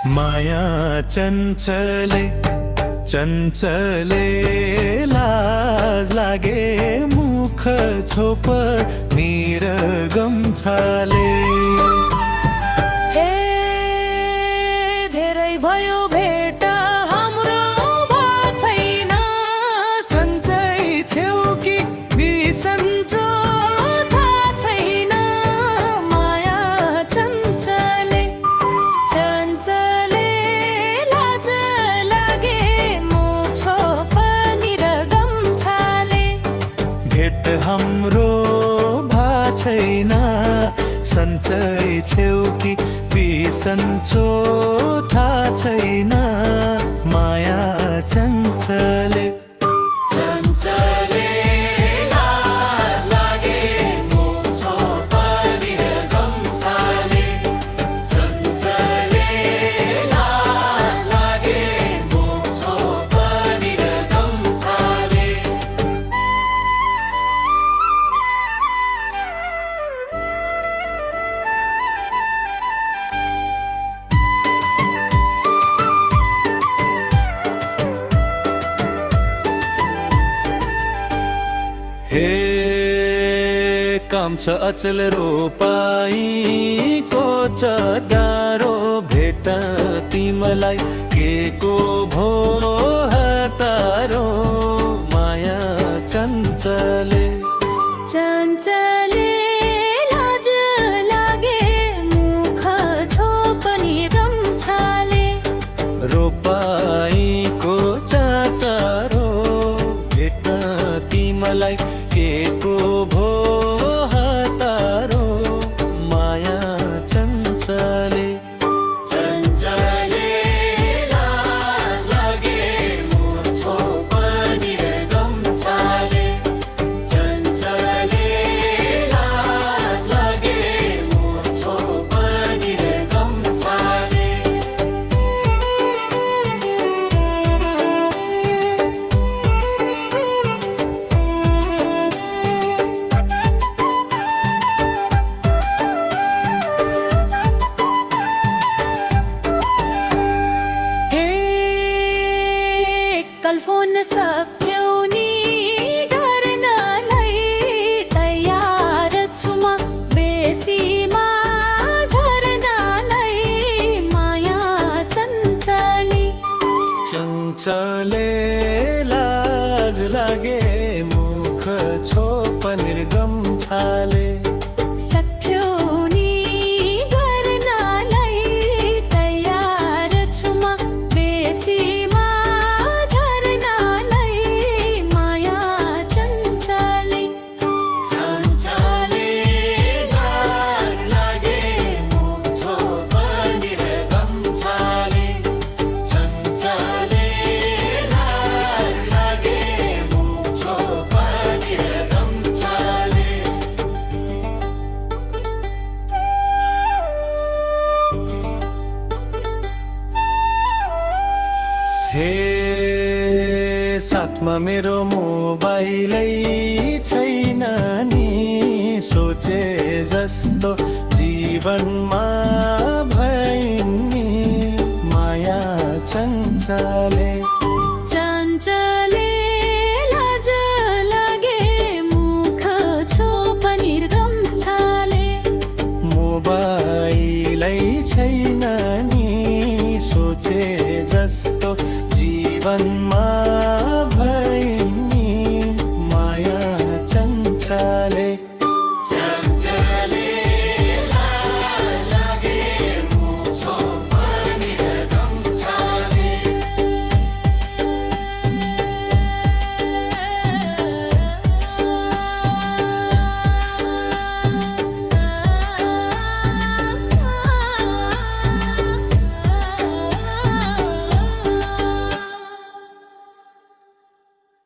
माया चञ्चले चञ्चले लाज लागे मुख छोप निरगम छाले। हे धेरै भयो भेट हाम्रो छैन, सन्चै छेउ कि बिसन्चो थाहा छैन। माया चञ्चले चञ्चले लाज लागे मुख छोप निरगम छाले। भेट हाम्रो भा छैन, सन्चै छेउ कि बिसन्चो थाहा छैन। माया चञ्चले चञ्चले लाज लागे मुख छोप निरगम छाले। चञ्चले लाज लागे मुख छोप निरगम छाले। हे काम छ अचल रोपाईको चडारो भेट तिमलाई के को भो हतारो। माया चञ्चले चञ्चले लाज लागे मुख छोप निरगम छाले। रोपाईको चटारो भेट तिमलाई के को भो हतारो। माया चञ्चले चञ्चले लाज लागे मुख छोप निरगम छाले। चञ्चले लाज लागे मुख छोप निरगम छाले। हे कल फोन सक्यौ नि गर्नलाई तयार छु म बेसीमा झर्नलाई। माया चञ्चले चञ्चले लाज लागे मुख छोप निर्गम छाले। सक्थ्यौ नि गर्नलाई तयार छु म बेसीमा झर्नलाई। माया चञ्चले चञ्चले लाज लागे मुख छोप निरगम छाले। चञ्चले लाज लागे मुख छोप निरगम छाले। हे साथमा मेरो मोबाइलै छैन नि, सोचे जस्तो जीवनमा भइन्। माया चञ्चले चञ्चले लाज लागे मुख छोप निरगम छाले। मोबाइलै छैन नि, सोचे जस्तो जीवनमा